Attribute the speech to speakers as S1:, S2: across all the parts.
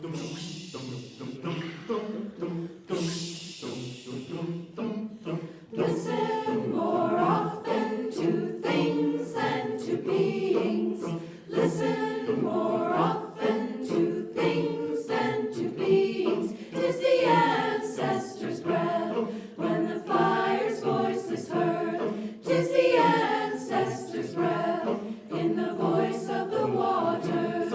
S1: Listen more often to things and to beings. Listen more often to things and to beings. 'Tis the ancestors' breath when the fire's voice is heard. 'Tis the ancestors' breath in the voice of the waters.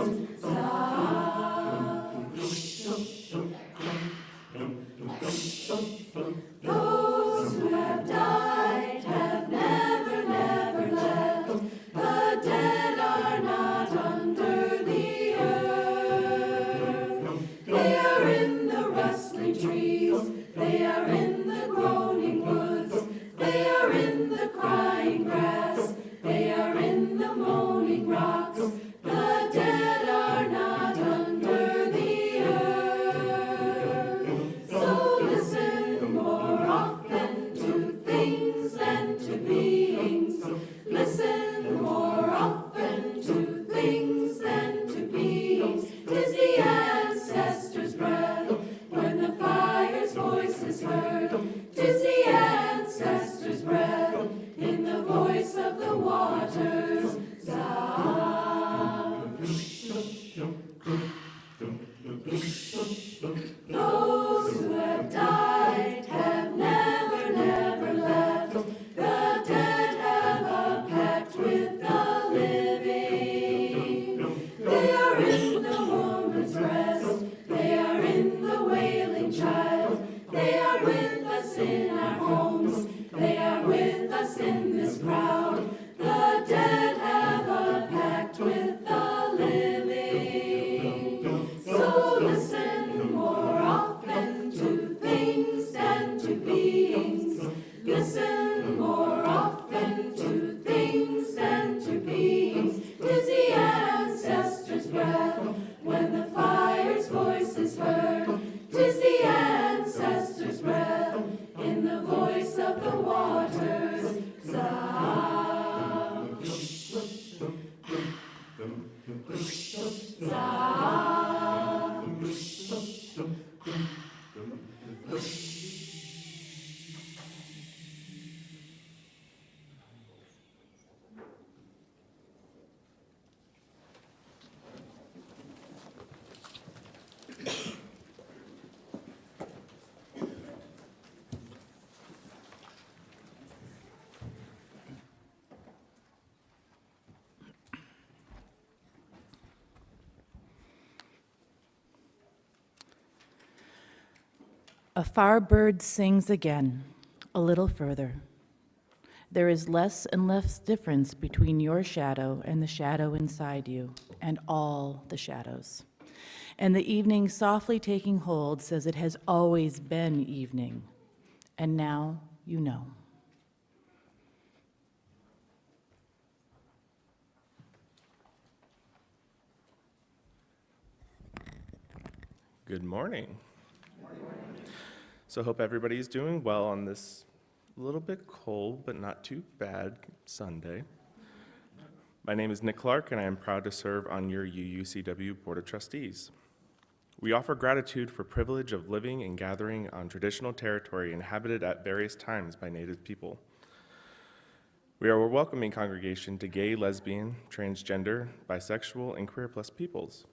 S1: Those who have died have never, never left. The dead are not under the earth. They are in the rustling trees. They are in the groaning woods. They are in the crying grass. They are in the moaning rocks. The dead are not under the earth. So listen more often to things and to beings. Listen more often to things and to beings. 'Tis the ancestors' breath when the fire's voice is heard. 'Tis the ancestors' breath in the voice of the waters. Those who have died have never, never left. The dead have a pact with the living. They are in the woman's breast. They are in the wailing child. They are with us in our homes. They are with us in this crowd. The dead have a pact with the living. So listen more often to things and to beings. Listen more often to things and to beings. 'Tis the ancestors' breath when the fire's voice is heard. 'Tis the ancestors' breath in the voice of the waters.
S2: A far bird sings again, a little further. There is less and less difference between your shadow and the shadow inside you, and all the shadows. And the evening softly taking hold says it has always been evening, and now you know.
S3: Good morning. So hope everybody's doing well on this little bit cold but not too bad Sunday. My name is Nick Clark and I am proud to serve on your UUCW Board of Trustees. We offer gratitude for privilege of living and gathering on traditional territory inhabited at various times by Native people. We are a welcoming congregation to gay, lesbian, transgender, bisexual, and queer plus peoples.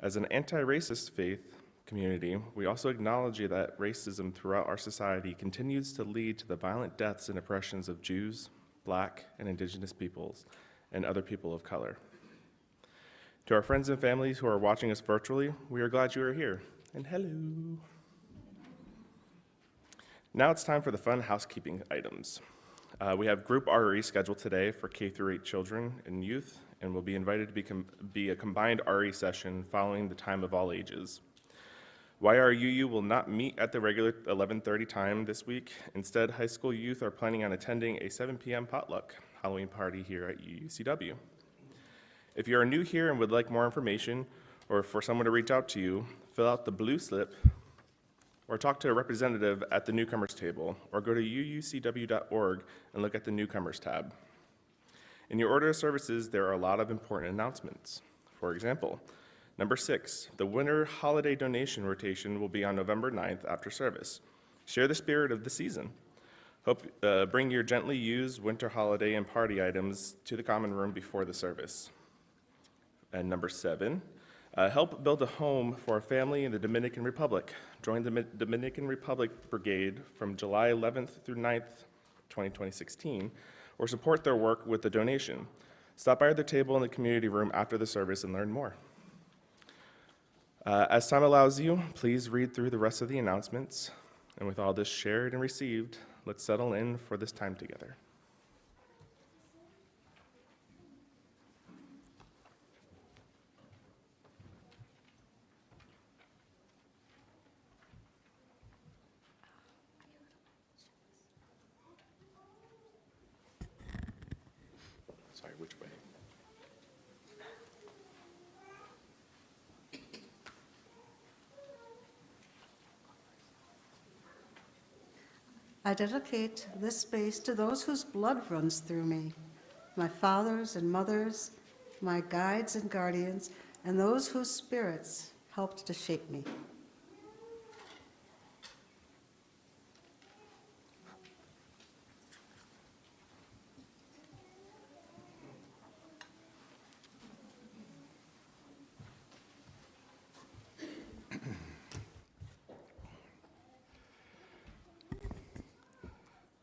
S3: As an anti-racist faith community, we also acknowledge that racism throughout our society continues to lead to the violent deaths and oppressions of Jews, Black, and Indigenous peoples, and other people of color. To our friends and families who are watching us virtually, we are glad you are here, and hello. Now it's time for the fun housekeeping items. We have group RE scheduled today for K-8 children and youth, and will be invited to be a combined RE session following the time of all ages. YRUU will not meet at the regular 11:30 time this week. Instead, high school youth are planning on attending a 7 p.m. potluck Halloween party here at UUCW. If you are new here and would like more information, or for someone to reach out to you, fill out the blue slip or talk to a representative at the newcomers table, or go to uucw.org and look at the newcomers tab. In your order of services, there are a lot of important announcements. For example, Number 6, the winter holiday donation rotation will be on November 9th after service. Share the spirit of the season. Bring your gently used winter holiday and party items to the common room before the service. And number 7, help build a home for a family in the Dominican Republic. Join the Dominican Republic Brigade from July 11th through 9th, 2016, or support their work with a donation. Stop by their table in the community room after the service and learn more. As time allows you, please read through the rest of the announcements. And with all this shared and received, let's settle in for this time together. Sorry, which way?
S4: I dedicate this space to those whose blood runs through me, my fathers and mothers, my guides and guardians, and those whose spirits helped to shape me.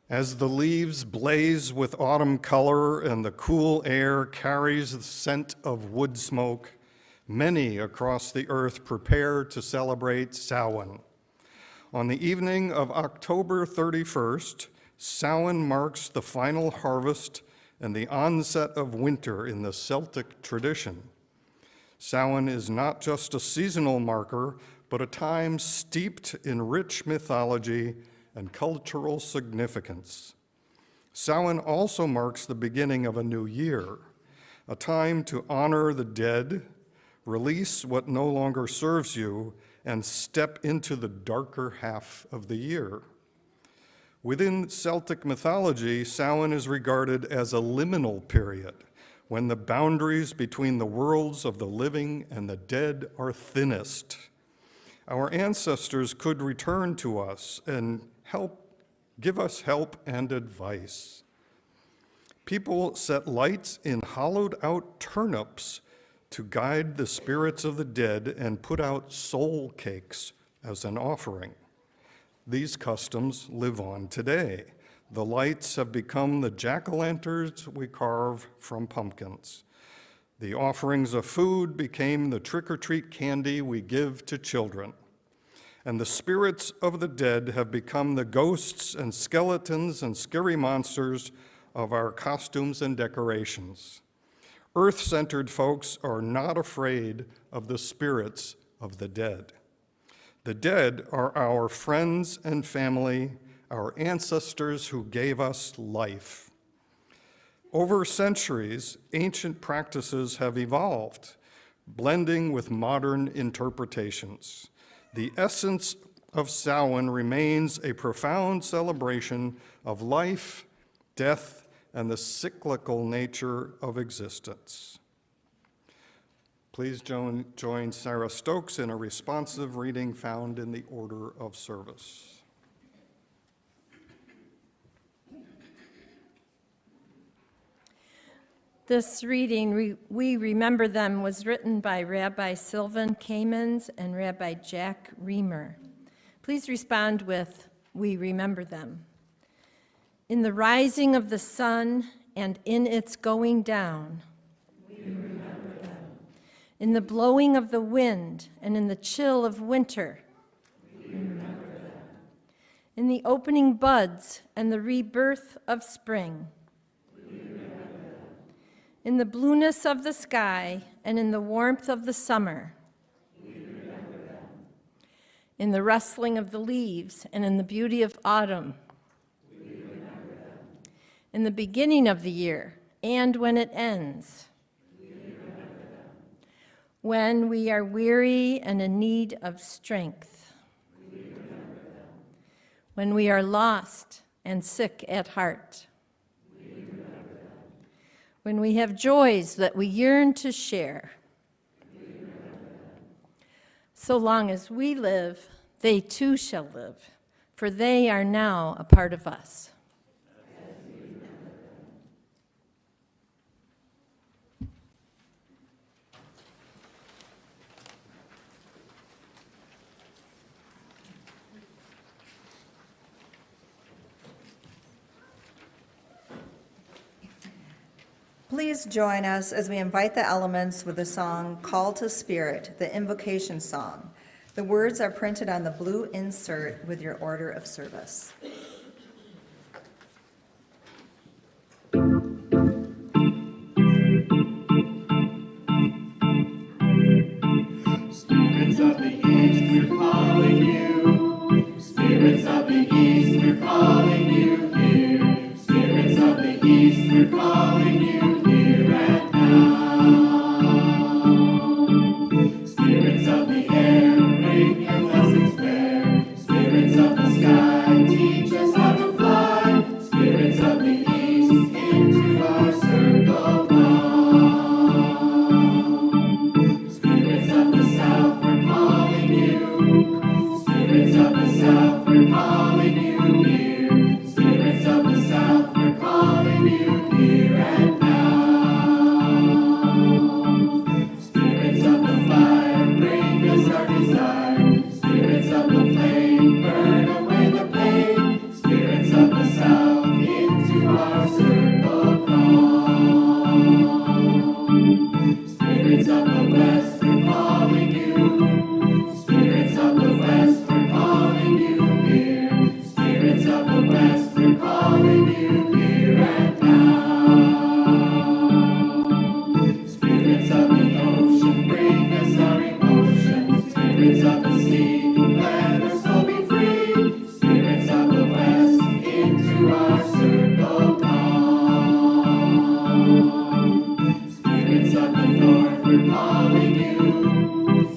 S5: As the leaves blaze with autumn color and the cool air carries the scent of wood smoke, many across the earth prepare to celebrate Samhain. On the evening of October 31st, Samhain marks the final harvest and the onset of winter in the Celtic tradition. Samhain is not just a seasonal marker, but a time steeped in rich mythology and cultural significance. Samhain also marks the beginning of a new year, a time to honor the dead, release what no longer serves you, and step into the darker half of the year. Within Celtic mythology, Samhain is regarded as a liminal period, when the boundaries between the worlds of the living and the dead are thinnest. Our ancestors could return to us and give us help and advice. People set lights in hollowed out turnips to guide the spirits of the dead and put out soul cakes as an offering. These customs live on today. The lights have become the jack-o'-lanterns we carve from pumpkins. The offerings of food became the trick-or-treat candy we give to children. And the spirits of the dead have become the ghosts and skeletons and scary monsters of our costumes and decorations. Earth-centered folks are not afraid of the spirits of the dead. The dead are our friends and family, our ancestors who gave us life. Over centuries, ancient practices have evolved, blending with modern interpretations. The essence of Samhain remains a profound celebration of life, death, and the cyclical nature of existence. Please join Sarah Stokes in a responsive reading found in the order of service.
S6: This reading, We Remember Them, was written by Rabbi Sylvan Kamens and Rabbi Jack Reamer. Please respond with, We remember them. In the rising of the sun and in its going down, we remember them. In the blowing of the wind and in the chill of winter, we remember them. In the opening buds and the rebirth of spring, in the blueness of the sky and in the warmth of the summer, we remember them. In the rustling of the leaves and in the beauty of autumn, we remember them. In the beginning of the year and when it ends, we remember them. When we are weary and in need of strength, we remember them. When we are lost and sick at heart, when we have joys that we yearn to share, So long as we live, they too shall live, for they are now a part of us.
S7: Please join us as we invite the elements with the song Call to Spirit, the invocation song. The words are printed on the blue insert with your order of service.
S1: Spirits of the east, we're calling you. Spirits of the east, we're calling you here. Spirits of the east, we're calling you here and now. Spirits of the air, bring your blessings fair. Spirits of the sky, teach us how to fly. Spirits of the east, into our circle come. Spirits of the south, we're calling you. Spirits of the south, we're calling you here. Spirits of the south, we're calling you here and now. Spirits of the fire, bring us our desire. Spirits of the flame, burn away the pain. Spirits of the south, into our circle come. Spirits of the west, we're calling you. Spirits of the west, we're calling you here. Spirits of the west, we're calling you here and now. Spirits of the ocean, bring us our emotions. Spirits of the sea, let our soul be free. Spirits of the west, into our circle come. Spirits of the north, we're calling you.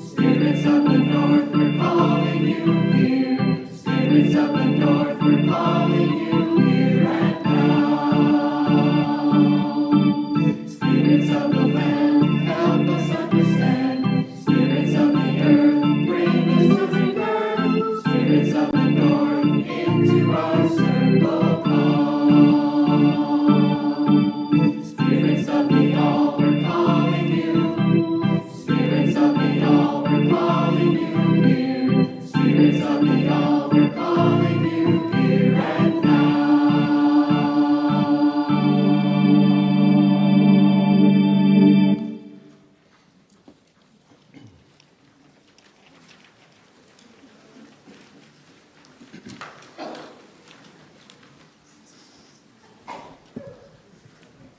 S1: Spirits of the north, we're calling you here. Spirits of the north, we're calling you here and now. Spirits of the land, help us understand. Spirits of the earth, bring us to rebirth. Spirits of the north, into our circle come. Spirits of the all, we're calling you. Spirits of the all, we're calling you here. Spirits of the all, we're calling you here and now.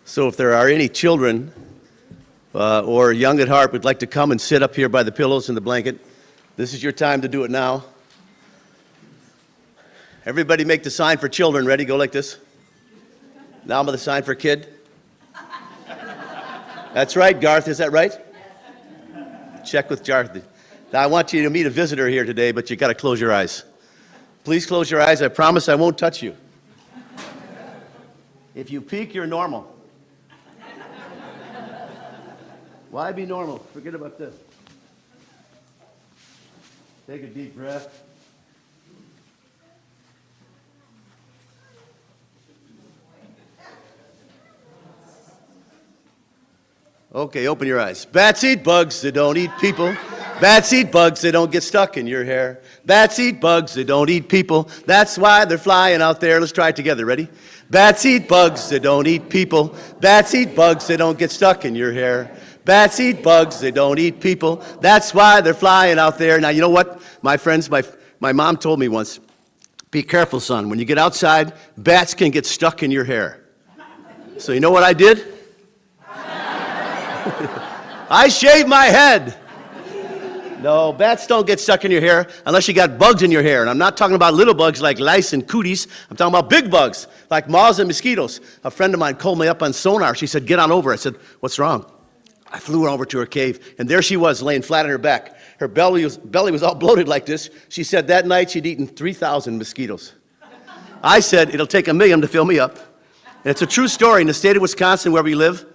S8: So if there are any children or young at heart would like to come and sit up here by the pillows and the blanket, this is your time to do it now. Everybody make the sign for children. Ready? Go like this. Now I'm the sign for kid. That's right, Garth. Is that right? Check with Garth. Now I want you to meet a visitor here today, but you got to close your eyes. Please close your eyes. I promise I won't touch you. If you peek, you're normal. Why be normal? Forget about this. Take a deep breath. Okay, open your eyes. Bats eat bugs, they don't eat people. Bats eat bugs, they don't get stuck in your hair. Bats eat bugs, they don't eat people. That's why they're flying out there. Let's try it together. Ready? Bats eat bugs, they don't eat people. Bats eat bugs, they don't get stuck in your hair. Bats eat bugs, they don't eat people. That's why they're flying out there. Now, you know what, my friends, my mom told me once, be careful, son. When you get outside, bats can get stuck in your hair. So you know what I did? I shaved my head. No, bats don't get stuck in your hair unless you got bugs in your hair. And I'm not talking about little bugs like lice and cooties. I'm talking about big bugs like moths and mosquitoes. A friend of mine called me up on sonar. She said, get on over. I said, what's wrong? I flew over to her cave, and there she was, laying flat on her back. Her belly was all bloated like this. She said that night she'd eaten 3,000 mosquitoes. I said, it'll take 1,000,000 to fill me up. And it's a true story. In the state of Wisconsin, where we live,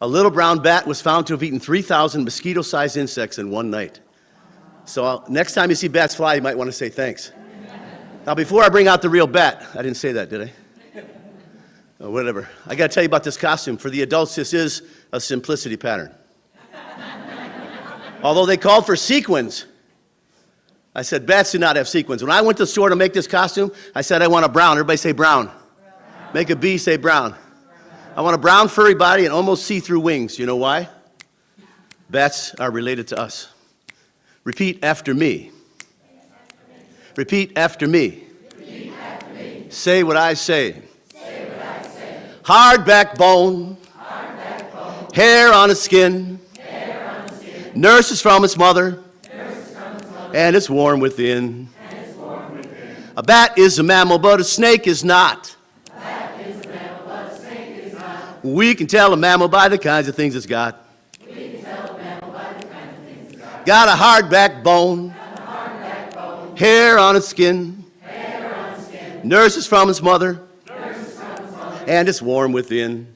S8: a little brown bat was found to have eaten 3,000 mosquito-sized insects in one night. So next time you see bats fly, you might want to say thanks. Now, before I bring out the real bat, I didn't say that, did I? Oh, whatever. I got to tell you about this costume. For the adults, this is a simplicity pattern. Although they called for sequins, I said, bats do not have sequins. When I went to the store to make this costume, I said, I want a brown. Everybody say brown. Make a bee say brown. I want a brown furry body and almost see-through wings. You know why? Bats are related to us. Repeat after me. Repeat after me. Say what I say. Hard backbone. Hair on its skin. Nurses from its mother. And it's warm within. A bat is a mammal, but a snake is not. We can tell a mammal by the kinds of things it's got. Got a hard backbone. Hair on its skin. Nurses from its mother. And it's warm within.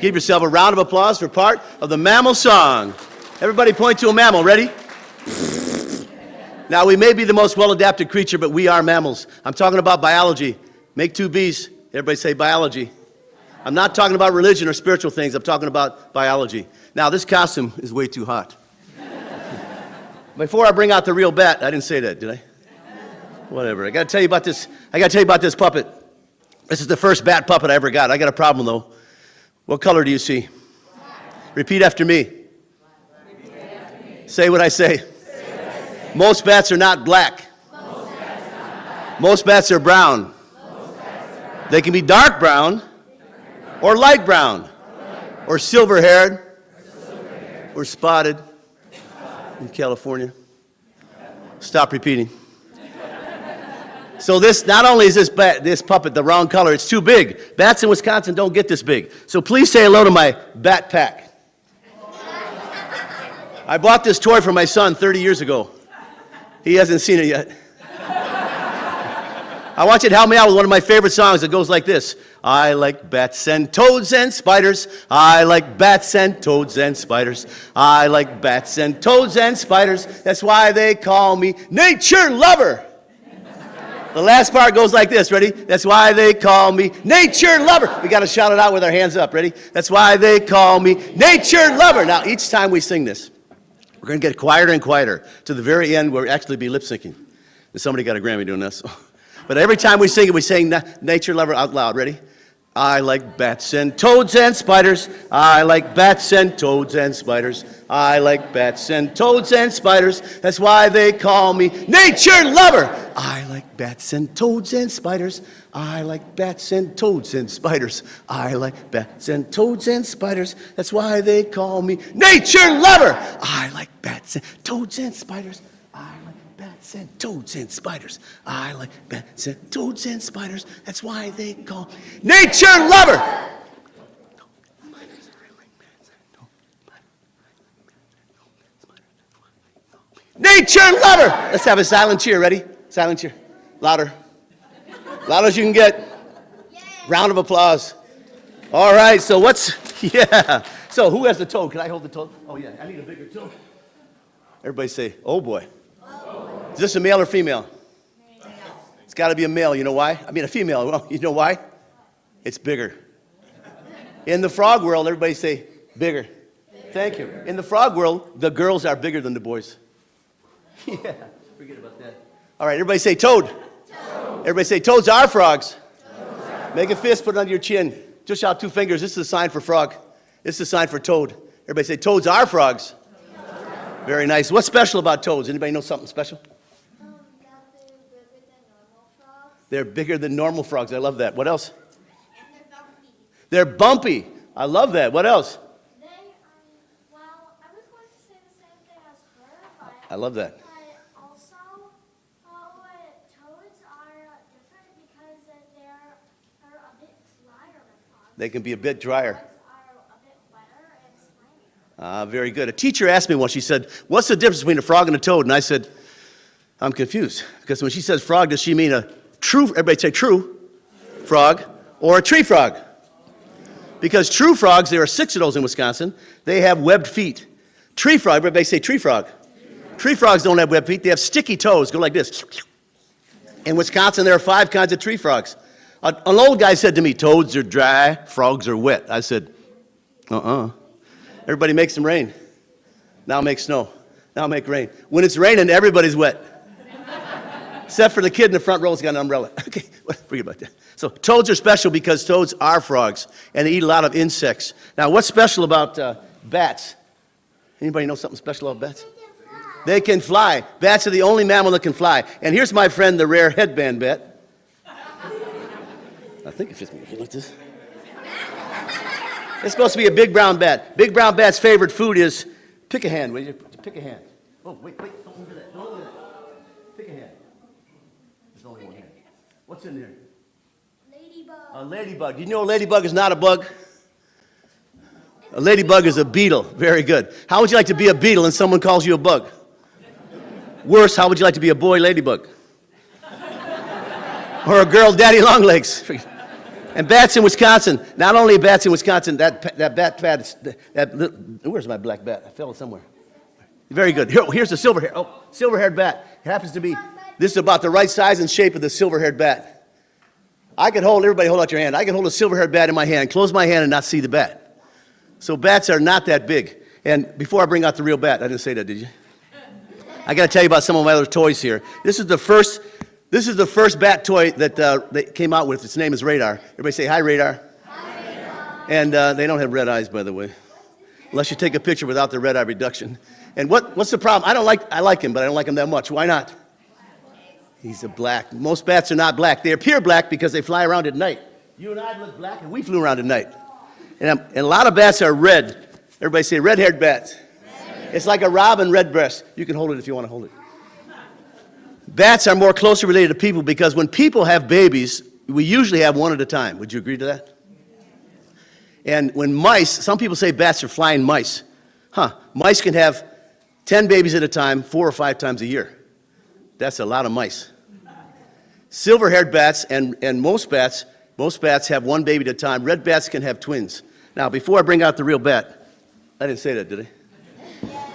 S8: Give yourself a round of applause for part of the mammal song. Everybody point to a mammal. Ready? Now, we may be the most well-adapted creature, but we are mammals. I'm talking about biology. Make two B's. Everybody say biology. I'm not talking about religion or spiritual things. I'm talking about biology. Now, this costume is way too hot. Before I bring out the real bat, I didn't say that, did I? Whatever. I got to tell you about this. I got to tell you about this puppet. This is the first bat puppet I ever got. I got a problem, though. What color do you see? Repeat after me. Say what I say. Most bats are not black. Most bats are brown. They can be dark brown or light brown or silver-haired or spotted in California. Stop repeating. So this, not only is this puppet the wrong color, it's too big. Bats in Wisconsin don't get this big. So please say hello to my bat pack. I bought this toy for my son 30 years ago. He hasn't seen it yet. I want you to help me out with one of my favorite songs that goes like this. I like bats and toads and spiders. I like bats and toads and spiders. I like bats and toads and spiders. That's why they call me nature lover. The last part goes like this. Ready? That's why they call me nature lover. We got to shout it out with our hands up. Ready? That's why they call me nature lover. Now, each time we sing this, we're going to get quieter and quieter. To the very end, we'll actually be lip syncing. And somebody got a Grammy doing this. But every time we sing it, we sing nature lover out loud. Ready? I like bats and toads and spiders. I like bats and toads and spiders. I like bats and toads and spiders. That's why they call me nature lover. I like bats and toads and spiders. I like bats and toads and spiders. I like bats and toads and spiders. That's why they call me nature lover. I like bats and toads and spiders. I like bats and toads and spiders. I like bats and toads and spiders. That's why they call me nature lover. Nature lover. Let's have a silent cheer. Ready? Silent cheer. Louder. Loud as you can get. Round of applause. All right, so yeah. So who has the toad? Can I hold the toad? Oh, yeah, I need a bigger toad. Everybody say, oh, boy. Is this a male or female? It's got to be a male. You know why? I mean, a female. Well, you know why? It's bigger. In the frog world, everybody say, bigger. Thank you. In the frog world, the girls are bigger than the boys. Yeah, forget about that. All right, everybody say toad. Toad. Everybody say toads are frogs. Make a fist, put it under your chin. Just out two fingers. This is a sign for frog. This is a sign for toad. Everybody say toads are frogs. Very nice. What's special about toads? Anybody know something special? They're bigger than normal frogs. I love that. What else?
S9: And they're bumpy.
S8: They're bumpy. I love that. What else?
S9: Well, I was going to say the same thing as her, but
S8: I love that.
S9: also, toads are different because they're a bit drier than frogs.
S8: They can be a bit drier.
S9: Frogs are a bit wetter and slimier.
S8: Very good. A teacher asked me once, she said, what's the difference between a frog and a toad? And I said, I'm confused. Because when she says frog, does she mean a true, everybody say true, frog, or a tree frog? Because true frogs, there are 6 of those in Wisconsin, they have webbed feet. Tree frog, everybody say tree frog. Tree frogs don't have web feet. They have sticky toes. Go like this. In Wisconsin, there are 5 kinds of tree frogs. An old guy said to me, toads are dry, frogs are wet. I said, Everybody makes them rain. Now make snow. Now make rain. When it's raining, everybody's wet. Except for the kid in the front row's got an umbrella. Okay, forget about that. So toads are special because toads are frogs, and they eat a lot of insects. Now, what's special about bats? Anybody know something special about bats? They can fly. Bats are the only mammal that can fly. And here's my friend, the rare headband bat. I think it fits me like this. It's supposed to be a big brown bat. Big brown bat's favorite food is, pick a hand, will you? Pick a hand. Oh, wait, don't look at that. Don't look at that. Pick a hand. There's only one hand. What's in there?
S9: Ladybug.
S8: A ladybug. You know a ladybug is not a bug? A ladybug is a beetle. Very good. How would you like to be a beetle and someone calls you a bug? Worse, how would you like to be a boy ladybug? Or a girl daddy longlegs? And bats in Wisconsin, not only bats in Wisconsin, that bat, where's my black bat? I fell somewhere. Very good. Here's a silver-haired bat. It happens to be, this is about the right size and shape of the silver-haired bat. I could hold, everybody hold out your hand, I could hold a silver-haired bat in my hand, close my hand and not see the bat. So bats are not that big. And before I bring out the real bat, I didn't say that, did you? I got to tell you about some of my other toys here. This is the first bat toy that they came out with. Its name is Radar. Everybody say, hi, Radar.
S9: Hi, Radar.
S8: And they don't have red eyes, by the way, unless you take a picture without the red eye reduction. And what's the problem? I like him, but I don't like him that much. Why not? He's a black. Most bats are not black. They appear black because they fly around at night. You and I look black, and we flew around at night. And a lot of bats are red. Everybody say red-haired bats. It's like a robin redbreast. You can hold it if you want to hold it. Bats are more closely related to people because when people have babies, we usually have one at a time. Would you agree to that? And when mice, some people say bats are flying mice. Mice can have 10 babies at a time, 4 or 5 times a year. That's a lot of mice. Silver-haired bats and most bats have 1 baby at a time. Red bats can have twins. Now, before I bring out the real bat, I didn't say that, did I?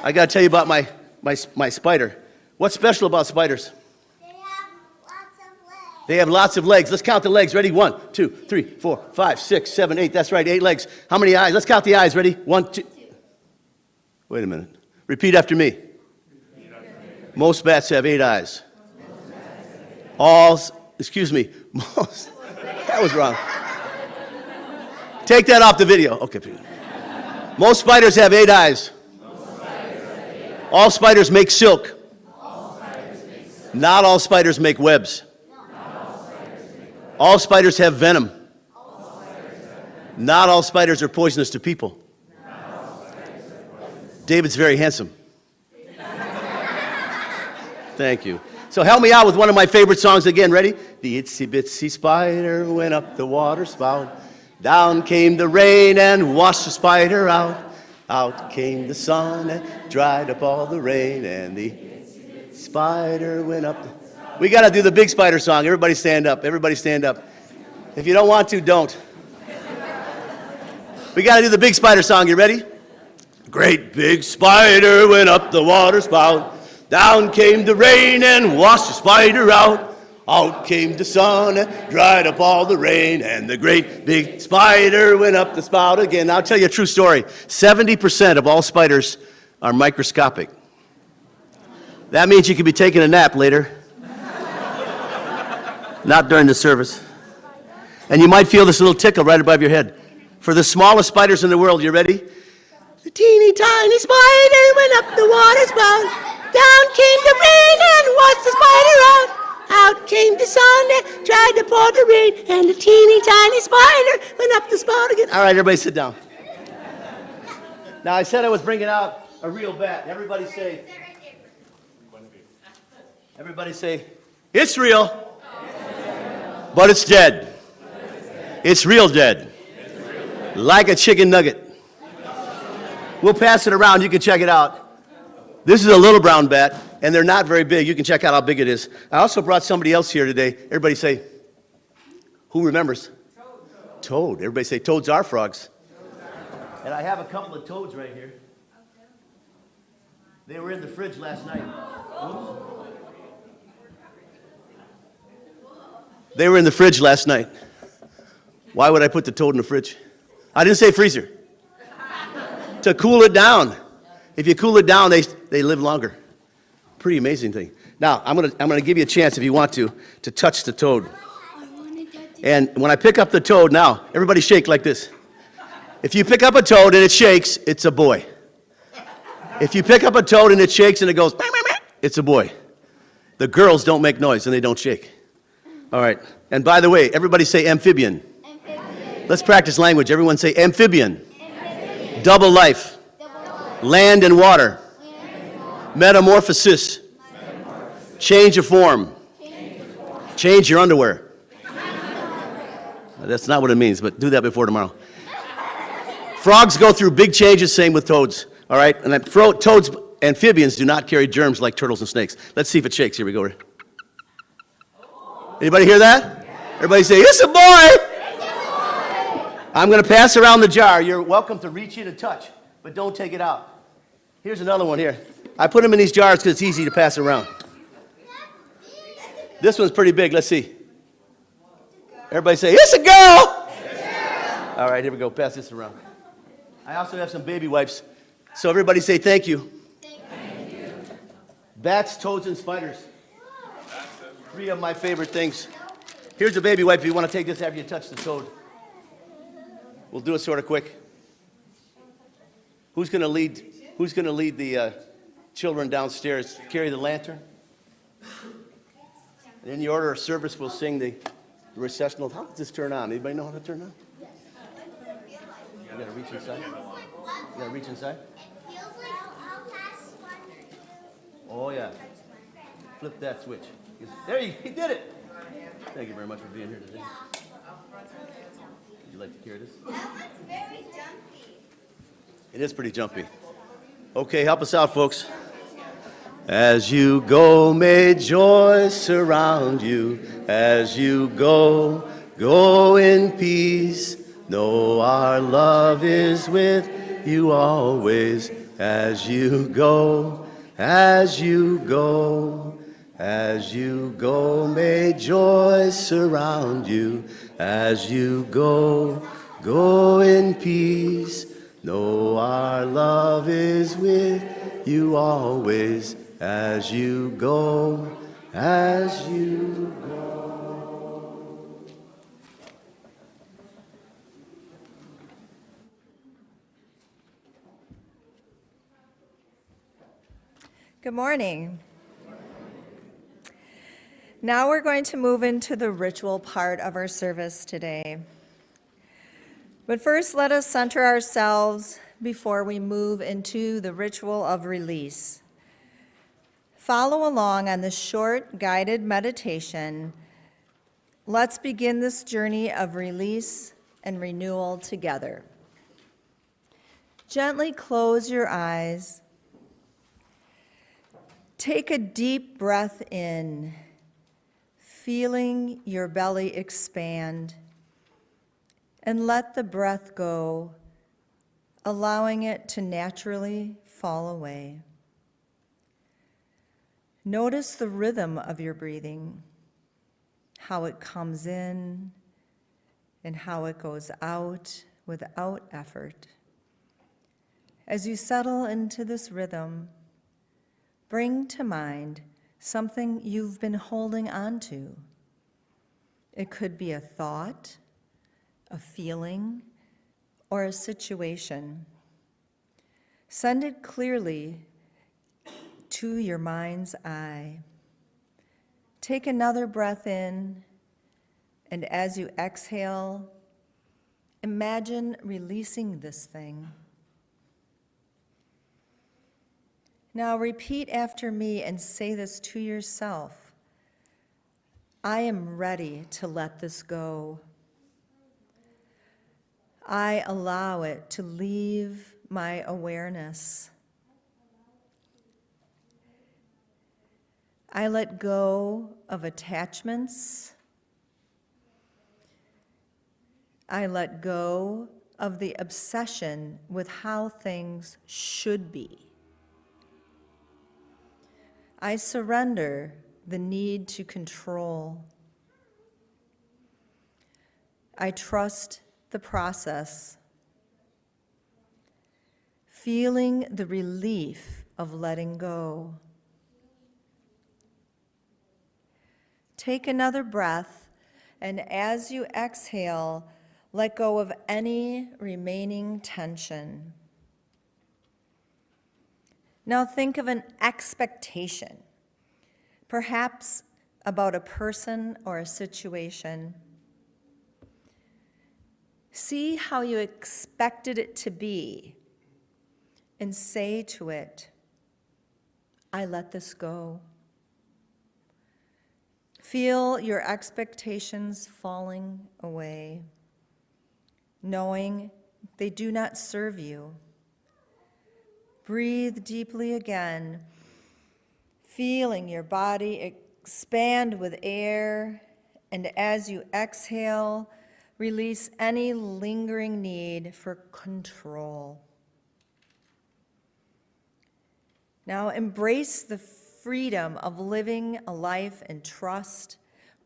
S8: I got to tell you about my spider. What's special about spiders? They have lots of legs. Let's count the legs. Ready? 1, 2, 3, 4, 5, 6, 7, 8. That's right, 8 legs. How many eyes? Let's count the eyes. Ready? 1, 2. Wait a minute. Repeat after me. Most bats have 8 eyes. Most. That was wrong. Take that off the video. Okay. Most spiders have 8 eyes. All spiders make silk. Not all spiders make webs. All spiders have venom. Not all spiders are poisonous to people. David's very handsome. Thank you. So help me out with one of my favorite songs again. Ready? The itsy bitsy spider went up the water spout. Down came the rain and washed the spider out. Out came the sun and dried up all the rain. And the spider went up. We got to do the big spider song. Everybody stand up. Everybody stand up. If you don't want to, don't. We got to do the big spider song. You ready? Great big spider went up the water spout. Down came the rain and washed the spider out. Out came the sun and dried up all the rain. And the great big spider went up the spout again. Now, I'll tell you a true story. 70% of all spiders are microscopic. That means you could be taking a nap later. Not during the service. And you might feel this little tickle right above your head. For the smallest spiders in the world, you ready? The teeny tiny spider went up the water spout. Down came the rain and washed the spider out. Out came the sun and dried up all the rain. And the teeny tiny spider went up the spout again. All right, everybody sit down. Now, I said I was bringing out a real bat. Everybody say, it's real, but it's dead. It's real dead. Like a chicken nugget. We'll pass it around. You can check it out. This is a little brown bat, and they're not very big. You can check out how big it is. I also brought somebody else here today. Everybody say, who remembers? Toad. Everybody say, toads are frogs. And I have a couple of toads right here. They were in the fridge last night. They were in the fridge last night. Why would I put the toad in the fridge? I didn't say freezer. To cool it down. If you cool it down, they live longer. Pretty amazing thing. Now, I'm gonna give you a chance, if you want to touch the toad. And when I pick up the toad, now, everybody shake like this. If you pick up a toad and it shakes, it's a boy. If you pick up a toad and it shakes and it goes, it's a boy. The girls don't make noise and they don't shake. All right. And by the way, everybody say amphibian. Amphibian. Let's practice language. Everyone say amphibian. Amphibian. Double life. Land and water. Metamorphosis. Change of form. Change your underwear. That's not what it means, but do that before tomorrow. Frogs go through big changes, same with toads. All right? And toads, amphibians do not carry germs like turtles and snakes. Let's see if it shakes. Here we go. Anybody hear that? Everybody say, it's a boy! I'm going to pass around the jar. You're welcome to reach in and touch, but don't take it out. Here's another one here. I put them in these jars because it's easy to pass around. This one's pretty big. Let's see. Everybody say, it's a girl! All right, here we go. Pass this around. I also have some baby wipes. So everybody say thank you. Thank you. Bats, toads, and spiders. 3 of my favorite things. Here's a baby wipe if you want to take this after you touch the toad. We'll do it sort of quick. Who's going to lead the children downstairs? Carry the lantern. And in the order of service, we'll sing the recessional. How does this turn on? Anybody know how to turn on? You got to reach inside. You got to reach inside. Oh yeah. Flip that switch. There he did it. Thank you very much for being here today. Would you like to hear this? That one's very jumpy. It is pretty jumpy. Okay, help us out, folks. As you go, may joy surround you. As you go, go in peace. Know our love is with you always. As you go, as you go, as you go, may joy surround you. As you go, go in peace. Know our love is with you always. As you go, as you go.
S7: Good morning. Now we're going to move into the ritual part of our service today. But first, let us center ourselves before we move into the ritual of release. Follow along on this short guided meditation. Let's begin this journey of release and renewal together. Gently close your eyes. Take a deep breath in, feeling your belly expand, and let the breath go, allowing it to naturally fall away. Notice the rhythm of your breathing, how it comes in and how it goes out without effort. As you settle into this rhythm, bring to mind something you've been holding on to. It could be a thought, a feeling, or a situation. Send it clearly to your mind's eye. Take another breath in, and as you exhale, imagine releasing this thing. Now repeat after me and say this to yourself. I am ready to let this go. I allow it to leave my awareness. I let go of attachments. I let go of the obsession with how things should be. I surrender the need to control. I trust the process, feeling the relief of letting go. Take another breath, and as you exhale, let go of any remaining tension. Now think of an expectation, perhaps about a person or a situation. See how you expected it to be, and say to it, I let this go. Feel your expectations falling away, knowing they do not serve you. Breathe deeply again, feeling your body expand with air, and as you exhale, release any lingering need for control. Now embrace the freedom of living a life in trust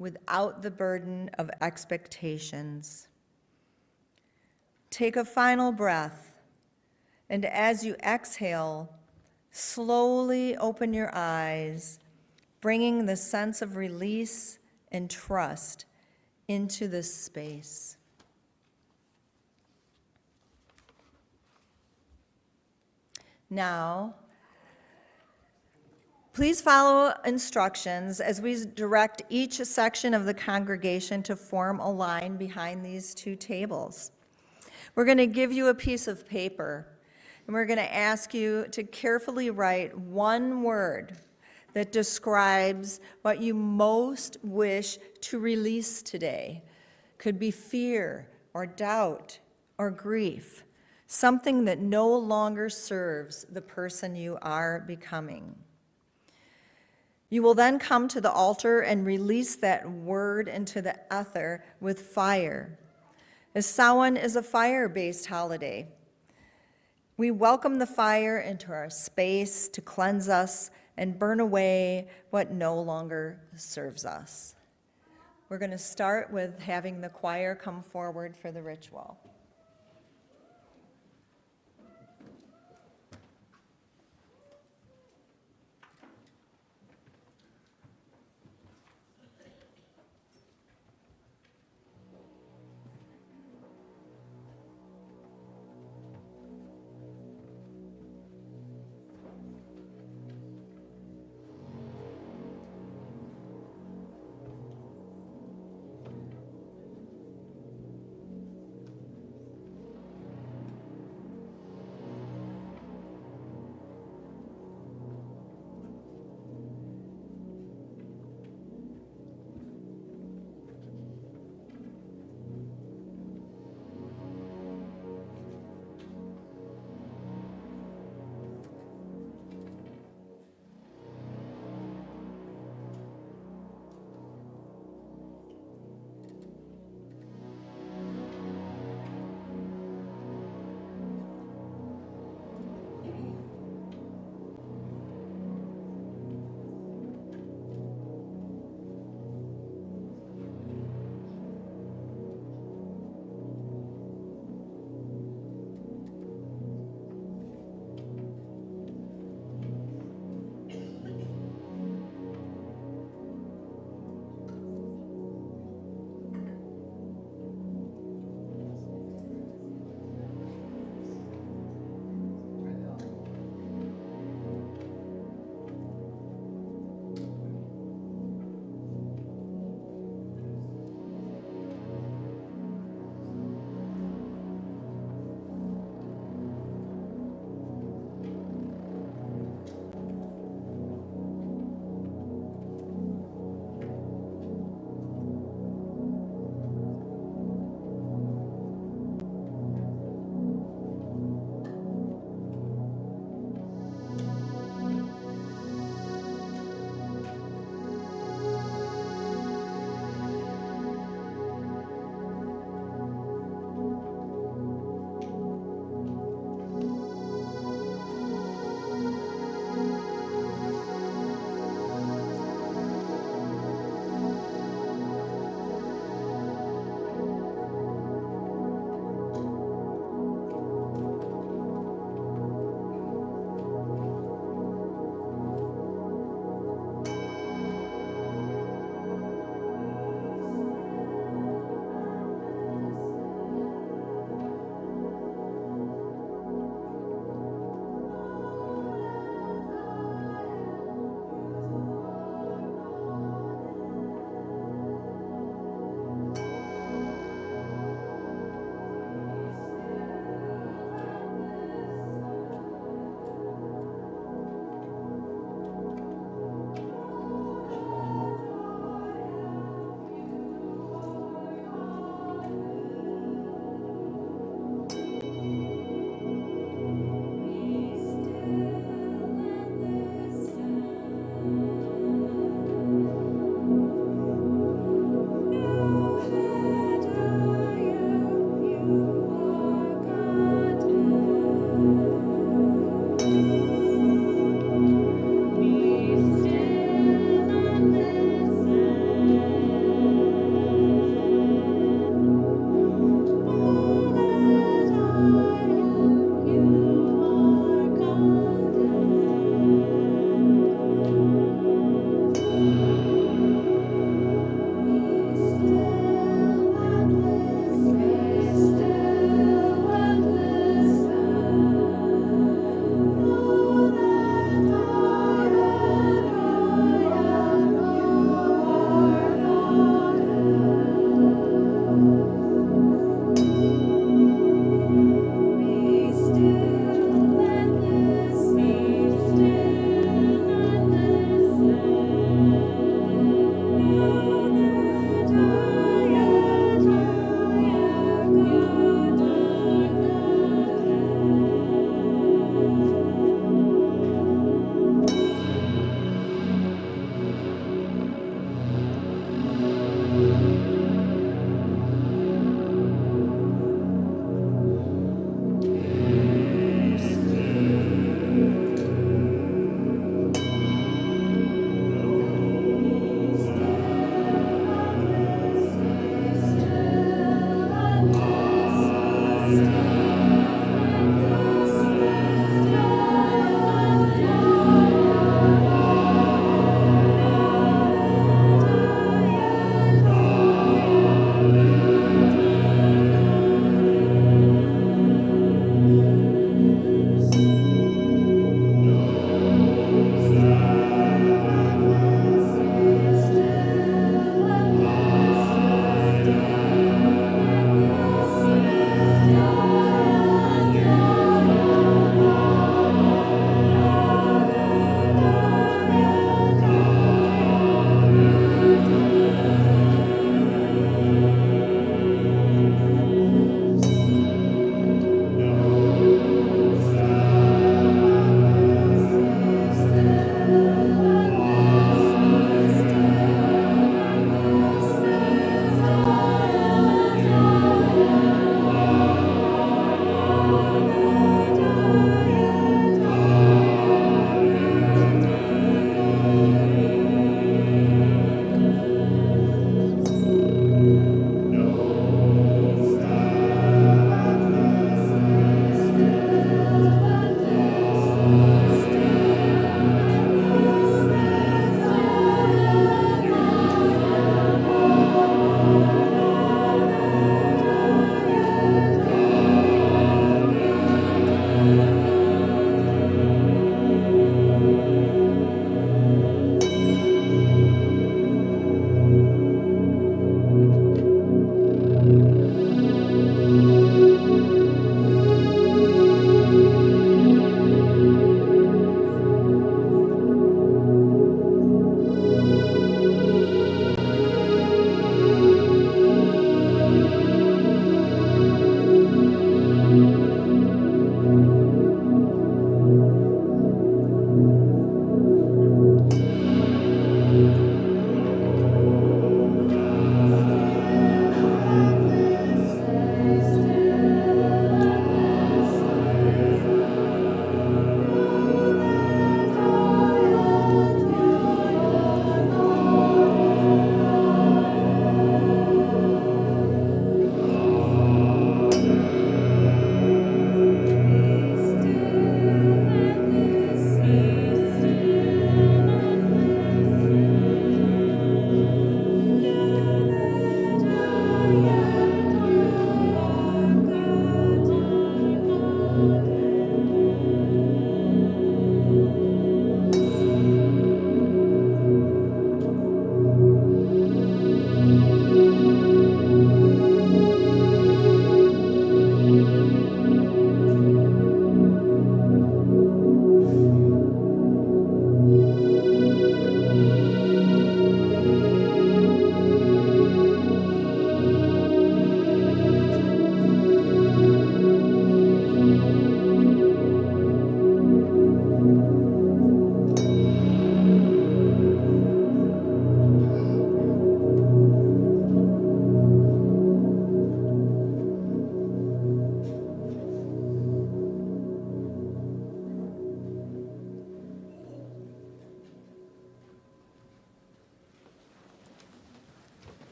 S7: without the burden of expectations. Take a final breath, and as you exhale, slowly open your eyes, bringing the sense of release and trust into this space. Now, please follow instructions as we direct each section of the congregation to form a line behind these two tables. We're going to give you a piece of paper, and we're going to ask you to carefully write one word that describes what you most wish to release today. Could be fear or doubt or grief, something that no longer serves the person you are becoming. You will then come to the altar and release that word into the ether with fire. As Samhain is a fire-based holiday, we welcome the fire into our space to cleanse us and burn away what no longer serves us. We're going to start with having the choir come forward for the ritual.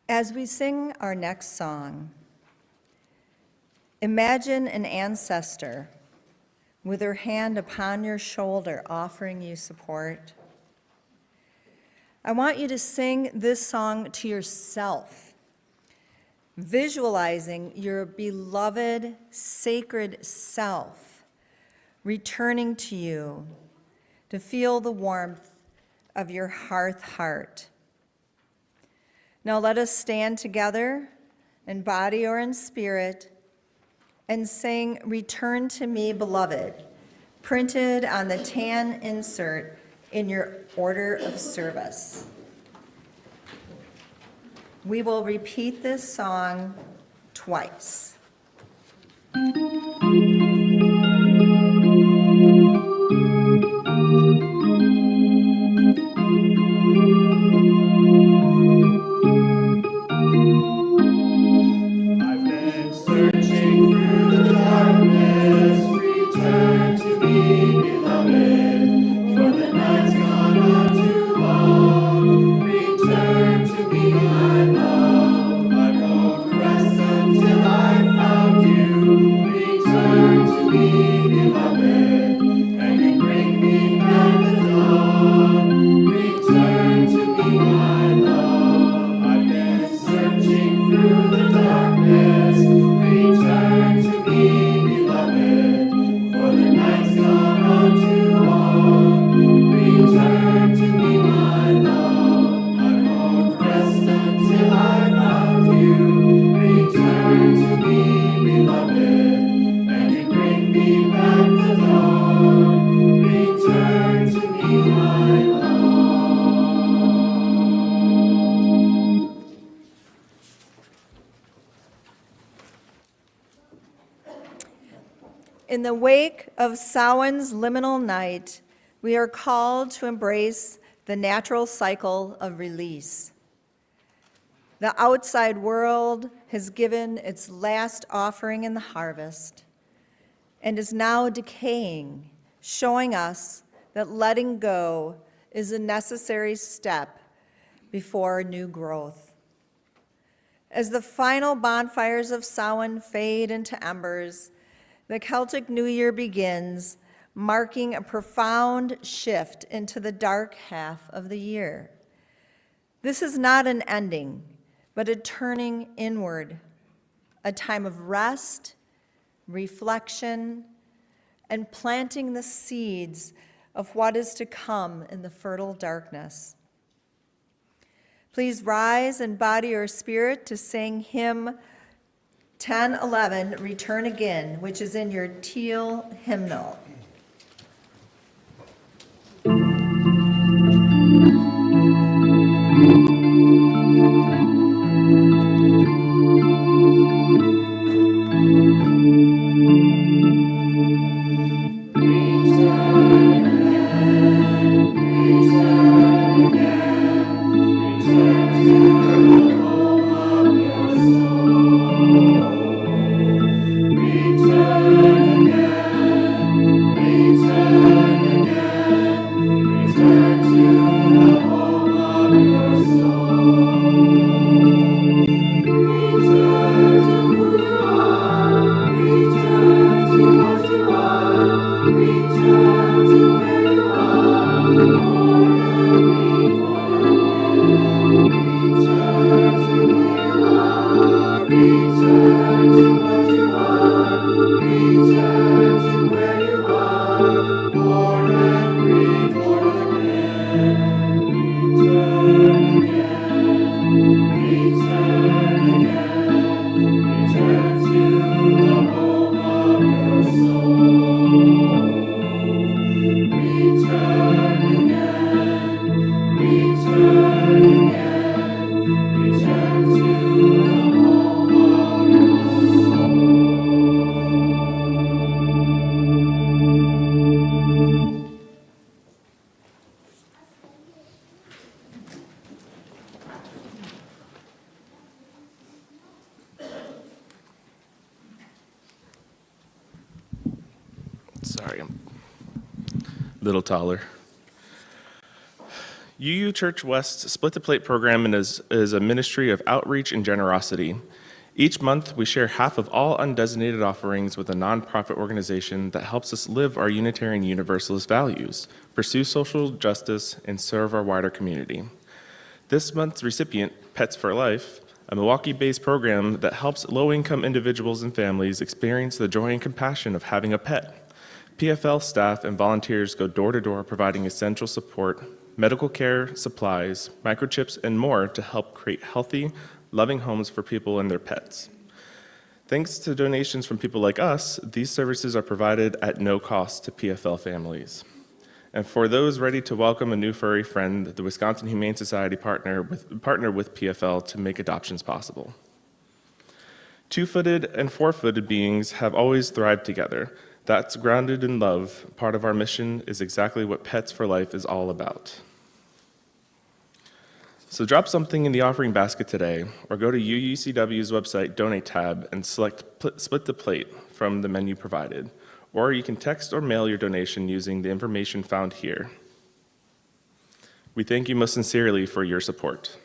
S7: As we sing our next song, imagine an ancestor with her hand upon your shoulder offering you support. I want you to sing this song to yourself, visualizing your beloved, sacred self returning to you to feel the warmth of your hearth heart. Now let us stand together in body or in spirit and sing "Return to Me, Beloved," printed on the tan insert in your order of service. We will repeat this song twice.
S1: I've been searching through the darkness, return to me, beloved, for the night's gone on too long. Return to me, my love, I won't rest until I found you. Return to me, beloved, and you bring me back the dawn. Return to me, my love, I've been searching through the darkness. Return to me, beloved, for the night's gone on too long. Return to me, my love, I won't rest until I found you. Return to me, beloved, and you bring me back the dawn. Return to me, my love.
S7: In the wake of Samhain's liminal night, we are called to embrace the natural cycle of release. The outside world has given its last offering in the harvest and is now decaying, showing us that letting go is a necessary step before new growth. As the final bonfires of Samhain fade into embers, the Celtic New Year begins, marking a profound shift into the dark half of the year. This is not an ending, but a turning inward, a time of rest, reflection, and planting the seeds of what is to come in the fertile darkness. Please rise in body or spirit to sing hymn 1011, Return Again, which is in your teal hymnal.
S1: Return again,
S3: Sorry, I'm a little taller. UU Church West Split the Plate program is a ministry of outreach and generosity. Each month, we share half of all undesignated offerings with a nonprofit organization that helps us live our Unitarian Universalist values, pursue social justice, and serve our wider community. This month's recipient, Pets for Life, a Milwaukee-based program that helps low-income individuals and families experience the joy and compassion of having a pet. PFL staff and volunteers go door to door providing essential support, medical care, supplies, microchips, and more to help create healthy, loving homes for people and their pets. Thanks to donations from people like us, these services are provided at no cost to PFL families. And for those ready to welcome a new furry friend, the Wisconsin Humane Society partner with PFL to make adoptions possible. Two-footed and four-footed beings have always thrived together. That's grounded in love. Part of our mission is exactly what Pets for Life is all about. So drop something in the offering basket today, or go to UUCW's website Donate tab and select Split the Plate from the menu provided. Or you can text or mail your donation using the information found here. We thank you most sincerely for your support.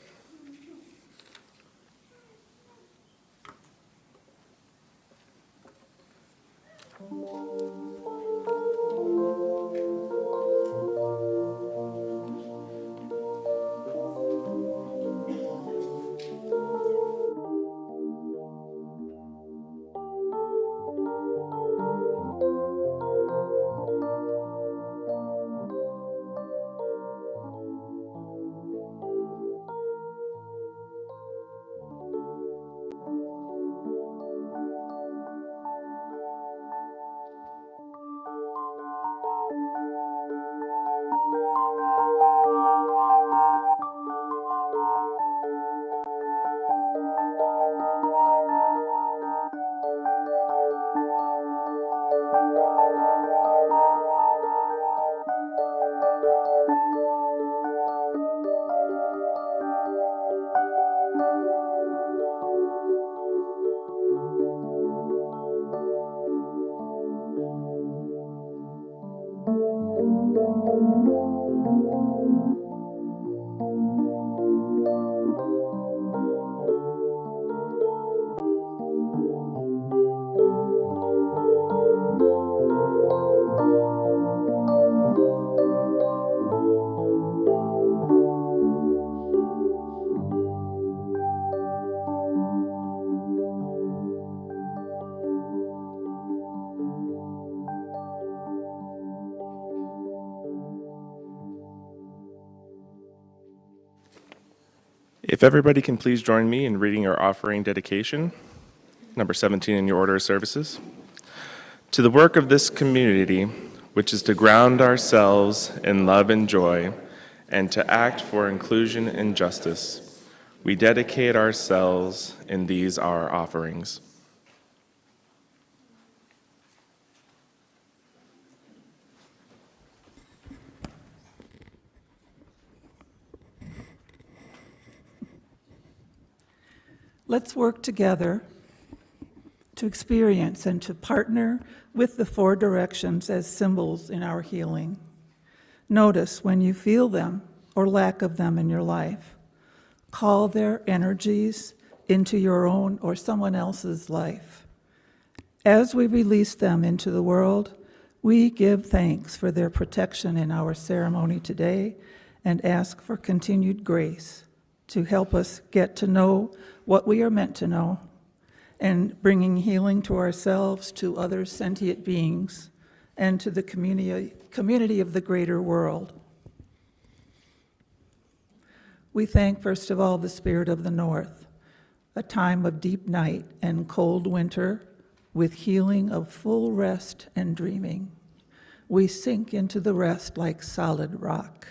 S3: If everybody can please join me in reading our offering dedication, number 17 in your order of services. To the work of this community, which is to ground ourselves in love and joy, and to act for inclusion and justice, we dedicate ourselves in these our offerings.
S10: Let's work together to experience and to partner with the four directions as symbols in our healing. Notice when you feel them or lack of them in your life. Call their energies into your own or someone else's life. As we release them into the world, we give thanks for their protection in our ceremony today and ask for continued grace to help us get to know what we are meant to know, and bringing healing to ourselves, to other sentient beings, and to the community of the greater world. We thank, first of all, the Spirit of the North, a time of deep night and cold winter, with healing of full rest and dreaming. We sink into the rest like solid rock,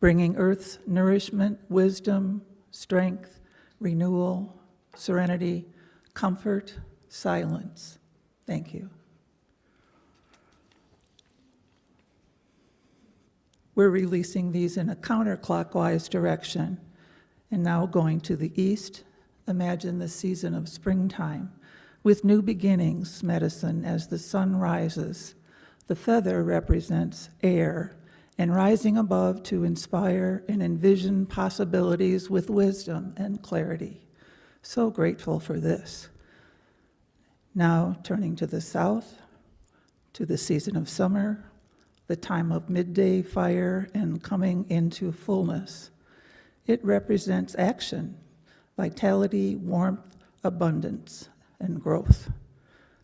S10: bringing Earth's nourishment, wisdom, strength, renewal, serenity, comfort, silence. Thank you. We're releasing these in a counterclockwise direction. And now going to the east, imagine the season of springtime with new beginnings medicine as the sun rises, The feather represents air, and rising above to inspire and envision possibilities with wisdom and clarity. So grateful for this. Now turning to the south, to the season of summer, the time of midday fire and coming into fullness. It represents action, vitality, warmth, abundance, and growth.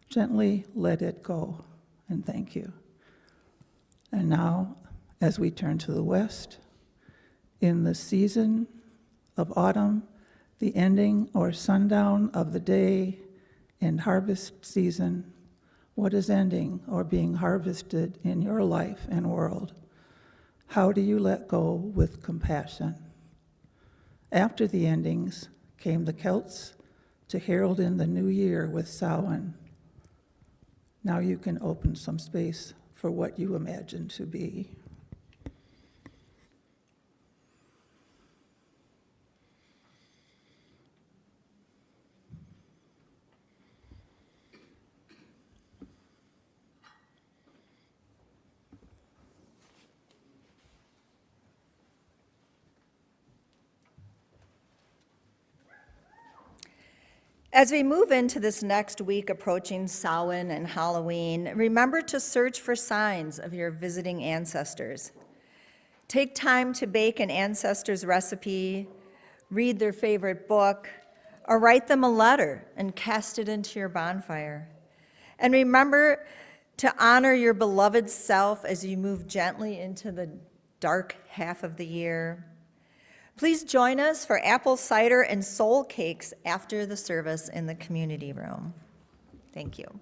S10: Gently let it go, and thank you. And now, as we turn to the west, in the season of autumn, the ending or sundown of the day and harvest season, what is ending or being harvested in your life and world? How do you let go with compassion? After the endings came the Celts to herald in the new year with Samhain. Now you can open some space for what you imagine to be.
S7: As we move into this next week approaching Samhain and Halloween, remember to search for signs of your visiting ancestors. Take time to bake an ancestor's recipe, read their favorite book, or write them a letter and cast it into your bonfire. And remember to honor your beloved self as you move gently into the dark half of the year. Please join us for apple cider and soul cakes after the service in the community room. Thank you.